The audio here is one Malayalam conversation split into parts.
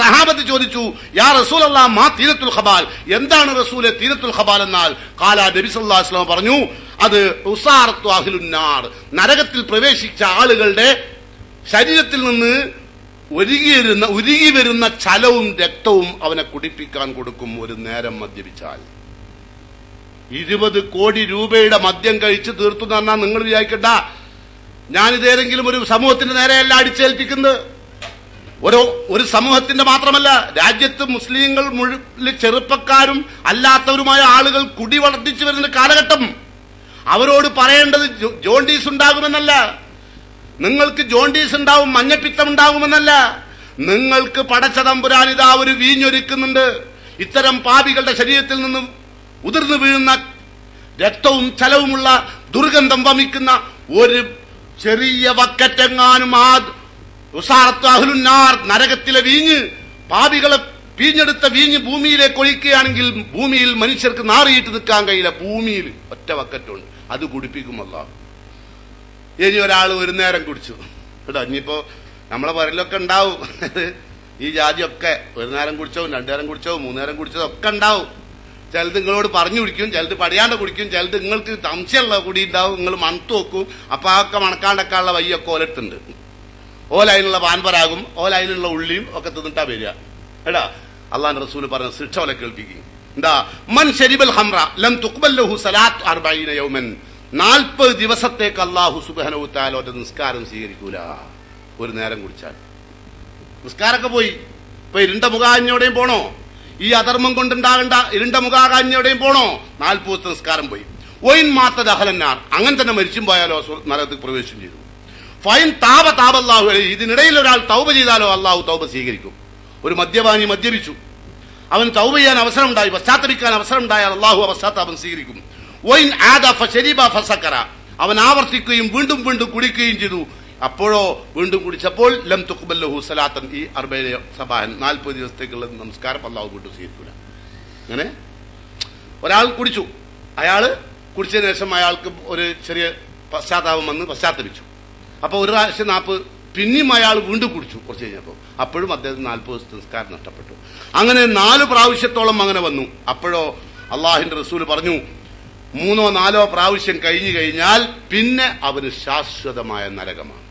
സഹാബത്ത് ചോദിച്ചു, യാ റസൂലല്ലാഹ് മാ തീനത്തുൽ ഖബാൽ, എന്താണ് റസൂലെ തീനത്തുൽ ഖബാൽ എന്നാൽ? ഖാല നബി സല്ലല്ലാഹു അലൈഹി വസല്ലം പറഞ്ഞു, അത് ഉസാറത്തു അഹ്ലുന്നാർ, നരകത്തിൽ പ്രവേശിച്ച ആളുകളുടെ ശരീരത്തിൽ നിന്ന് ഉരുകി വരുന്ന ചലവും രക്തവും അവനെ കുടിപ്പിക്കാൻ കൊടുക്കും ഒരു നേരം മദ്യപിച്ചാൽ. 20 കോടി രൂപയുടെ മദ്യം കഴിച്ച് തീർത്തു എന്ന് പറഞ്ഞാൽ നിങ്ങൾ വിചാരിക്കണ്ട ഞാനിതേതെങ്കിലും ഒരു സമൂഹത്തിന്റെ നേരെയല്ല അടിച്ചേൽപ്പിക്കുന്നത്. ഒരു സമൂഹത്തിന്റെ മാത്രമല്ല, രാജ്യത്ത് മുസ്ലിങ്ങൾ മുഴുവൻ ചെറുപ്പക്കാരും അല്ലാത്തവരുമായ ആളുകൾ കുടി വർദ്ധിച്ചു വരുന്ന കാലഘട്ടം. അവരോട് പറയേണ്ടത് ജോണ്ടീസ് ഉണ്ടാകുമെന്നല്ല, നിങ്ങൾക്ക് ജോണ്ടീസ് ഉണ്ടാവും, മഞ്ഞപ്പിത്തം ഉണ്ടാകുമെന്നല്ല, നിങ്ങൾക്ക് പടച്ച തമ്പുരാൻ ഇതാ ഒരു വീഞ്ഞൊരുക്കുന്നുണ്ട്. ഇത്തരം പാപികളുടെ ശരീരത്തിൽ നിന്നും ഉതിർന്നു വീഴുന്ന രക്തവും ചലവുമുള്ള ദുർഗന്ധം വമിക്കുന്ന ഒരു ചെറിയ വക്കറ്റെങ്ങാനും ആ ഉസാറത്തു അഹ്ലുന്നാർ, നരകത്തിലെ വീഞ്ഞ്, പാപികളെ വീഞ്ഞെടുത്ത വീഞ്ഞ് ഭൂമിയിലേക്ക് ഒഴിക്കുകയാണെങ്കിൽ ഭൂമിയിൽ മനുഷ്യർക്ക് നാറിയിട്ട് നിൽക്കാൻ കഴിയില്ല. ഭൂമിയിൽ ഒറ്റ വക്കറ്റുണ്ട്, അത് കുടിപ്പിക്കും അല്ലാഹു. ഇനി ഒരാൾ ഒരു നേരം കുടിച്ചു കേട്ടോ, ഇനിയിപ്പോ നമ്മളെ പറയലൊക്കെ ഉണ്ടാവും ഈ ജാതിയൊക്കെ. ഒരു നേരം കുടിച്ചോ, 2 നേരം കുടിച്ചോ, 3 നേരം കുടിച്ചോ ഒക്കെ ഉണ്ടാവും. ചിലത് നിങ്ങളോട് പറഞ്ഞു കുടിക്കും, ചിലത് പടിയാണ്ട് കുടിക്കും, ചിലത് നിങ്ങൾക്ക് സംശയമുള്ള കുടി ഉണ്ടാവും, നിങ്ങൾ മണത്ത് നോക്കും. അപ്പൊ അതൊക്കെ മണക്കാണ്ടൊക്കെയുള്ള വയ്യൊക്കെ ഓലത്തുണ്ട്. ഓലയിലുള്ള പാൻപരാകും, ഓലയിലുള്ള ഉള്ളിയും ഒക്കെ തിന്നിട്ടാ വരിക എടാ. അള്ളാഹുവിന്റെ റസൂൽ പറഞ്ഞ ശിക്ഷ ഓലെ കേൾപ്പിക്കും. എന്താ? മൻ ശരിബൽ ഹംറ ലം തുഖ്ബൽ ലഹു സലാത്ത് 40 യൗമൻ, 40 ദിവസത്തേക്ക് അല്ലാഹു സുബ്ഹാനഹു വതആല ഒരു നിസ്കാരം സ്വീകരിക്കൂല. ഒരു നേരം കുടിച്ചാൽ നിസ്കാരമൊക്കെ പോയി. ഇപ്പൊ ഇരുണ്ട മുഖാഞ്ഞോടെയും പോണോ? ഈ അധർമ്മം കൊണ്ടുണ്ടാകേണ്ട ഇരുണ്ട മുഖാകാഞ്ഞോടെയും പോണോ? 40 ദിവസത്തെ നിസ്കാരം പോയി. ഒയിൻ മാത്ത ദഹലന്നാർ, അങ്ങനെ തന്നെ മരിച്ചും പോയാലോ നരകത്തിൽ പ്രവേശം ചെയ്തു. ഫൈൻ താബല്ലാഹു അലൈഹി, ഇതിനിടയിൽ ഒരാൾ തൗബ ചെയ്താലോ അള്ളാഹു തൗബ സ്വീകരിക്കും. ഒരു മദ്യപാനി മദ്യപിച്ചു, അവൻ തൗബ ചെയ്യാൻ അവസരം ഉണ്ടായി, പശ്ചാത്തപിക്കാൻ അവസരം ഉണ്ടായാൽ അള്ളാഹു പശ്ചാത്താപം സ്വീകരിക്കും. ഒയിൻ ആദ ഫശരിബ ഫസക്കറ, അവൻ ആവർത്തിക്കുകയും വീണ്ടും വീണ്ടും കുടിക്കുകയും ചെയ്തു. അപ്പോഴോ വീണ്ടും കുടിച്ചപ്പോൾ ലം തുഖ്ബൽ ലഹു സലാത്തൻ, ഈ 40 സബാഹൻ 40 ദിവസത്തേക്കുള്ള നമസ്കാരം അള്ളാഹു വീണ്ടും സ്വീകരിക്കൂല. അങ്ങനെ ഒരാൾ കുടിച്ചു, അയാള് കുടിച്ചതിന് ശേഷം അയാൾക്ക് ഒരു ചെറിയ പശ്ചാത്താപം വന്ന് പശ്ചാത്തപിച്ചു. അപ്പൊ ഒരു പ്രാവശ്യം 40, പിന്നെയും അയാൾ വീണ്ടും കുടിച്ചു കുറച്ച് കഴിഞ്ഞപ്പോൾ. അപ്പോഴും അദ്ദേഹത്തിന് 40 ദിവസത്തെ നിസ്കാരം നഷ്ടപ്പെട്ടു. അങ്ങനെ 4 പ്രാവശ്യത്തോളം അങ്ങനെ വന്നു. അപ്പോഴോ അള്ളാഹിന്റെ റസൂൽ പറഞ്ഞു, 3ഓ 4ഓ പ്രാവശ്യം കഴിഞ്ഞു കഴിഞ്ഞാൽ പിന്നെ അവന് ശാശ്വതമായ നരകമാണ്.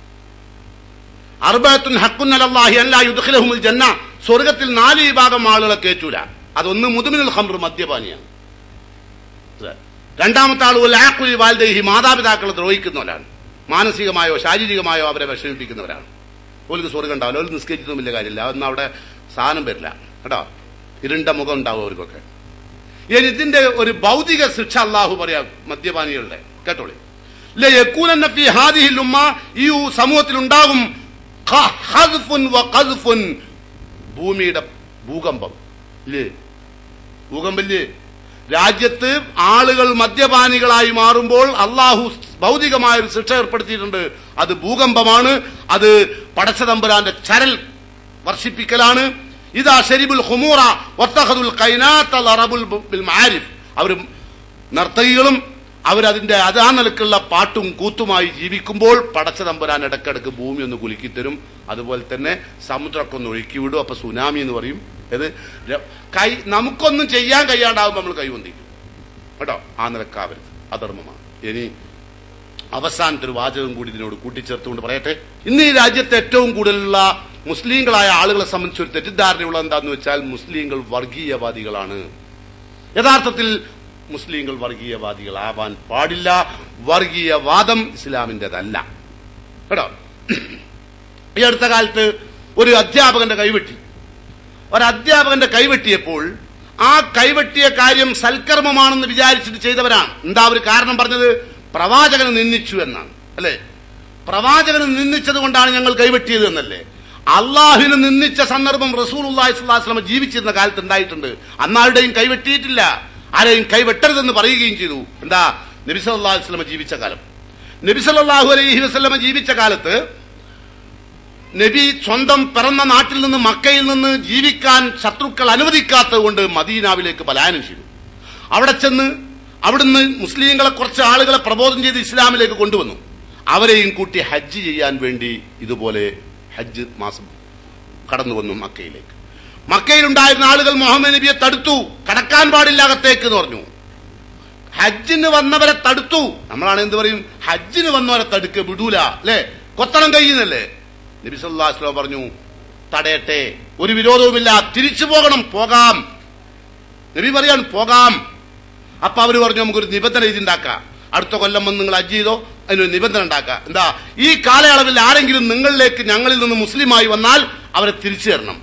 അർബഅത്തുൻ ഹഖ്ഖുൻ അലല്ലാഹി അല്ലാ യുദ്ഖിലഹുൽ ജന്ന, സ്വർഗ്ഗത്തിൽ 4 വിഭാഗം ആളുകളെ കയറ്റൂല. അതൊന്ന് മുദ്മിനുൽ ഖംർ, മദ്യപാനിയാണ്. രണ്ടാമത്തെ ആൾ വൽആഖുലി വാലിദൈഹി, മാതാപിതാക്കളെ ദ്രോഹിക്കുന്നവരാണ്. മാനസികമായോ ശാരീരികമായോ അവരെ വിഷമിപ്പിക്കുന്നവരാണ്. ഓർക്ക് സ്വർഗ്ഗം ഉണ്ടാവില്ല, ഓർക്ക് നിസ്കരിച്ചിട്ടും വലിയ കാര്യമില്ല, അതൊന്നും അവിടെ സാധനം വരില്ല കേട്ടോ. ഇരുണ്ട മുഖം ഉണ്ടാവും അവർക്കൊക്കെ. ഇനി ഇതിന്റെ ഒരു ഭൗതിക ശിക്ഷ അല്ലാഹു പറയാം മദ്യപാനികളുടെ, കേട്ടോളി. ലയകൂനന്ന ഫീ ഹാദിഹിൽ ഉമ്മ, ഈ സമൂഹത്തിൽ ഉണ്ടാകും ഖദ്ഫുൻ വഖദ്ഫുൻ, ഭൂമിയുടെ ഭൂകമ്പം. ഇല്ലേ? ഭൂകമ്പല്ലേ? രാജ്യത്ത് ആളുകൾ മദ്യപാനികളായി മാറുമ്പോൾ അള്ളാഹു ഭൗതികമായ ഒരു ശിക്ഷ ഏർപ്പെടുത്തിയിട്ടുണ്ട്. അത് ഭൂകമ്പമാണ്, അത് പടച്ചതമ്പുരാന്റെ ചരൽ വർഷിപ്പിക്കലാണ്. ഇതാ ശരിബുൽ ഖുമൂറ വത്തഖദുൽ ഖൈനാത ലറബുൽ ബിൽ മആരിഫ്, അവർ നർത്തകികളും അവരതിന്റെ അതാ നിലക്കുള്ള പാട്ടും കൂത്തുമായി ജീവിക്കുമ്പോൾ പടച്ചതമ്പുരാൻ ഇടക്കിടക്ക് ഭൂമി ഒന്ന് കുലുക്കിത്തരും. അതുപോലെ തന്നെ സമുദ്രമൊക്കെ ഒന്ന് ഒഴുക്കി വിടും. അപ്പൊ സുനാമി എന്ന് പറയും. ഇത് നമുക്കൊന്നും ചെയ്യാൻ കഴിയാണ്ടാവുമ്പോൾ നമ്മൾ കൈവന്തിക്കും കേട്ടോ. ആ നിലക്കാവരുത്, അധർമ്മമാണ്. ഇനി അവസാനത്തെ ഒരു വാചകം കൂടി ഇതിനോട് കൂട്ടിച്ചേർത്തുകൊണ്ട് പറയട്ടെ. ഇന്ന് ഈ രാജ്യത്തെ ഏറ്റവും കൂടുതലുള്ള മുസ്ലിങ്ങളായ ആളുകളെ സംബന്ധിച്ച് ഒരു തെറ്റിദ്ധാരണയുള്ള എന്താന്ന് വെച്ചാൽ മുസ്ലിങ്ങൾ വർഗീയവാദികളാണ്. യഥാർത്ഥത്തിൽ മുസ്ലിങ്ങൾ വർഗീയവാദികളാവാൻ പാടില്ല. വർഗീയവാദം ഇസ്ലാമിൻ്റെതല്ല കേട്ടോ. ഈ അടുത്ത കാലത്ത് ഒരു അധ്യാപകന്റെ കൈവെട്ടി. ഒരധ്യാപകന്റെ കൈവെട്ടിയപ്പോൾ ആ കൈവെട്ടിയ കാര്യം സൽക്കർമ്മമാണെന്ന് വിചാരിച്ചിട്ട് ചെയ്തവരാണ്. എന്താ ഒരു കാരണം പറഞ്ഞത്? പ്രവാചകനെ നിന്ദിച്ചു എന്നാണ്. അല്ലെ? പ്രവാചകനെ നിന്ദിച്ചത് കൊണ്ടാണ് ഞങ്ങൾ കൈവെട്ടിയത് എന്നല്ലേ? അള്ളാഹുവിനെ നിന്ദിച്ച സന്ദർഭം റസൂലുള്ളാഹി സ്വല്ലല്ലാഹു അലൈഹി വസല്ലം ജീവിച്ചിരുന്ന കാലത്ത് ഉണ്ടായിട്ടുണ്ട്. അന്നാരുടെയും കൈവെട്ടിയിട്ടില്ല, ആരെയും കൈവെട്ടരുതെന്ന് പറയുകയും ചെയ്തു. എന്താ? നബി സല്ലല്ലാഹു അലൈഹി വസല്ലം ജീവിച്ച കാലം. നബി സല്ലല്ലാഹു അലൈഹി വസല്ലം ജീവിച്ച കാലത്ത് നബി സ്വന്തം പിറന്ന നാട്ടിൽ നിന്ന് മക്കയിൽ നിന്ന് ജീവിക്കാൻ ശത്രുക്കൾ അനുവദിക്കാത്തത് കൊണ്ട് മദീനാവിലേക്ക് പലായനം ചെയ്തു. അവിടെ ചെന്ന് അവിടുന്ന് മുസ്ലിങ്ങളെ കുറച്ച് ആളുകളെ പ്രബോധനം ചെയ്ത് ഇസ്ലാമിലേക്ക് കൊണ്ടുവന്നു. അവരെയും കൂട്ടി ഹജ്ജ് ചെയ്യാൻ വേണ്ടി ഇതുപോലെ ഹജ്ജ് മാസം കടന്നു വന്നു മക്കയിലേക്ക്. മക്കയിലുണ്ടായിരുന്ന ആളുകൾ മുഹമ്മദ് നബിയെ തടുത്തു. കടക്കാൻ പാടില്ല അകത്തേക്ക് എന്ന് പറഞ്ഞു. ഹജ്ജിന് വന്നവരെ തടുത്തു. നമ്മളാണ് എന്ത് പറയും, ഹജ്ജിന് വന്നവരെ തടുക്ക വിടൂല അല്ലെ, കൊത്തണം കഴിയുന്നല്ലേ. നബി സല്ലല്ലാഹു അലൈഹി വസല്ലം പറഞ്ഞു തടയട്ടെ, ഒരു വിരോധവുമില്ല, തിരിച്ചു പോകണം. പോകാം. നബി പറയാണ് പോകാം. അപ്പൊ അവര് പറഞ്ഞു നമുക്കൊരു നിബന്ധന എഴുതിണ്ടാക്കാം, അടുത്ത കൊല്ലം വന്ന് നിങ്ങൾ ഹജ്ജ് ചെയ്തോ, അതിനൊരു നിബന്ധന ഉണ്ടാക്കാം. എന്താ, ഈ കാലയളവിൽ ആരെങ്കിലും നിങ്ങളിലേക്ക് ഞങ്ങളിൽ നിന്ന് മുസ്ലിമായി വന്നാൽ അവരെ തിരിച്ചു തരണം.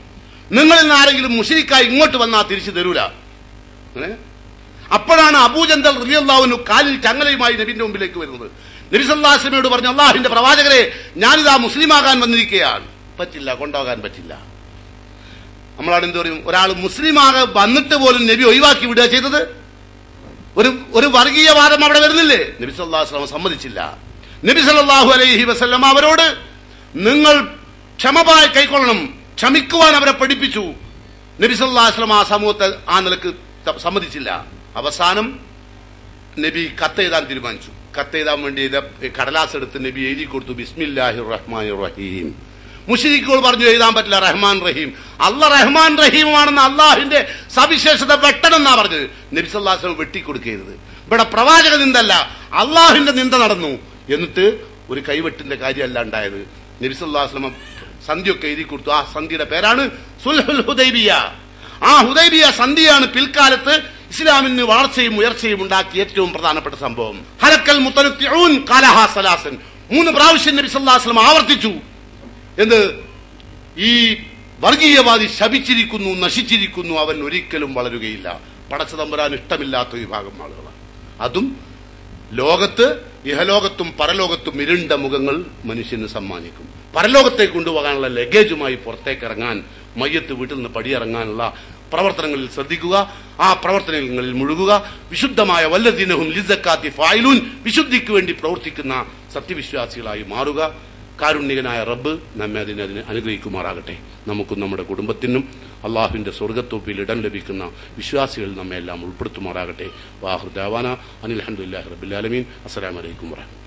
നിങ്ങളിൽ നിന്ന് ആരെങ്കിലും മുശ്രിക്കായി ഇങ്ങോട്ട് വന്നാൽ തിരിച്ചു തരൂല. അപ്പോഴാണ് അബൂജന്തൽ റളിയല്ലാഹു അൻഹു കാലിൽ ചങ്ങലയുമായി നബിന്റെ മുമ്പിലേക്ക് വരുന്നത്. നബി സല്ലല്ലാഹു അലൈഹി വസല്ലമയോട് പറഞ്ഞു, അല്ലാഹുവിന്റെ പ്രവാചകരെ, ഞാനിതാ മുസ്ലിമാകാൻ വന്നിരിക്കുകയാണ്. പറ്റില്ല, കൊണ്ടുപോകാൻ പറ്റില്ല. നമ്മളാണ് എന്ത് പറയും, ഒരാൾ മുസ്ലിമാകെ വന്നിട്ട് പോലും നബി ഒഴിവാക്കി വിടുക ചെയ്തത്. ഒരു വർഗീയവാദം അവിടെ വരുന്നില്ലേ? നബി സല്ലല്ലാഹു അലൈഹി വസല്ലം സമ്മതിച്ചില്ല. നബി സല്ലല്ലാഹു അലൈഹി വസല്ലം അവരോട് നിങ്ങൾ ക്ഷമമായി കൈക്കൊള്ളണം, ക്ഷമിക്കുവാൻ അവരെ പഠിപ്പിച്ചു. നബി സല്ലല്ലാഹു അലൈഹി വസല്ലം ആ സമൂഹത്തെ ആ നിലക്ക് സമ്മതിച്ചില്ല. അവസാനം നബി കത്തെഴുതാൻ തീരുമാനിച്ചു. കത്തെഴുതാൻ വേണ്ടി കടലാസ് എടുത്ത് നബി എഴുതി കൊടുത്തു, ബിസ്മില്ലാഹിർ റഹ്മാനിർ റഹീം. മുശ്രിക്കുകൾ പറഞ്ഞു എഴുതാൻ പറ്റില്ല, റഹ്മാൻ റഹീം. അല്ലാഹ് റഹ്മാൻ റഹീമാണെന്ന് അള്ളാഹിന്റെ സവിശേഷത വെട്ടണം എന്നാ പറഞ്ഞത്. നബി സല്ലല്ലാഹു അലൈഹി വസല്ലം വെട്ടിക്കൊടുക്കരുത്. ഇവിടെ പ്രവാചക നിന്ദല്ല, അള്ളാഹിന്റെ നിന്ദ നടന്നു. എന്നിട്ട് ഒരു കൈവെട്ടിന്റെ കാര്യമല്ല ഉണ്ടായത്. നബി സല്ലല്ലാഹു അലൈഹി വസല്ലം സന്ധിയൊക്കെ എഴുതി കൊടുത്തു. ആ സന്ധിയുടെ പേരാണ് സുൽഹുൽ ഹുദൈബിയ. ആ ഹുദൈബിയ സന്ധിയാണ് പിൽക്കാലത്ത് ഇസ്ലാമിന് വളർച്ചയും ഉയർച്ചയും ഉണ്ടാക്കിയ ഏറ്റവും പ്രധാനപ്പെട്ട സംഭവം. ഹലക്കൽ മുത്തനത്തിഊൻ ഖാലഹാ സലാസൻ. 3 പ്രാവശ്യം നബി സല്ലല്ലാഹു അലൈഹി വസല്ലം ആവർത്തിച്ചു. എന്ത്? ഈ വർഗീയവാദി ശപിച്ചിരിക്കുന്നു, നശിച്ചിരിക്കുന്നു, അവൻ ഒരിക്കലും വളരുകയില്ല. പടച്ചതമ്പുരാൻ ഇഷ്ടമില്ലാത്ത വിഭാഗം ആളുകളാണ്. അതും ലോകത്ത്, ഇഹലോകത്തും പരലോകത്തും ഇരുണ്ട മുഖങ്ങൾ മനുഷ്യന് സമ്മാനിക്കും. പരലോകത്തേക്ക് കൊണ്ടുപോകാനുള്ള ലഗേജുമായി പുറത്തേക്ക് ഇറങ്ങാൻ, മയ്യത്ത് വീട്ടിൽ നിന്ന് പടിയിറങ്ങാനുള്ള പ്രവർത്തനങ്ങളിൽ ശ്രദ്ധിക്കുക. ആ പ്രവർത്തനങ്ങളിൽ മുഴുകുക. വിശുദ്ധമായ വല്ലദീനഹും ലിസ്സക്കാത്തി ഫായിലൂൻ, വിശുദ്ധിക്ക് വേണ്ടി പ്രവർത്തിക്കുന്ന സത്യവിശ്വാസികളായി മാറുക. കാരുണ്യകനായ റബ്ബ് നമ്മെ അതിനെ അനുഗ്രഹിക്കുമാറാകട്ടെ. നമുക്കും നമ്മുടെ കുടുംബത്തിനും അള്ളാഹുവിന്റെ സ്വർഗ്ഗത്തോപ്പിൽ ഇടം ലഭിക്കുന്ന വിശ്വാസികൾ നമ്മെ എല്ലാം ഉൾപ്പെടുത്തുമാറാകട്ടെ. വാഹിർ ദഅവാന അനിൽ ഹംദുലില്ലാഹി റബ്ബിൽ ആലമീൻ. അസ്സലാമു അലൈക്കും വറഹ്മത്തുള്ളാഹി.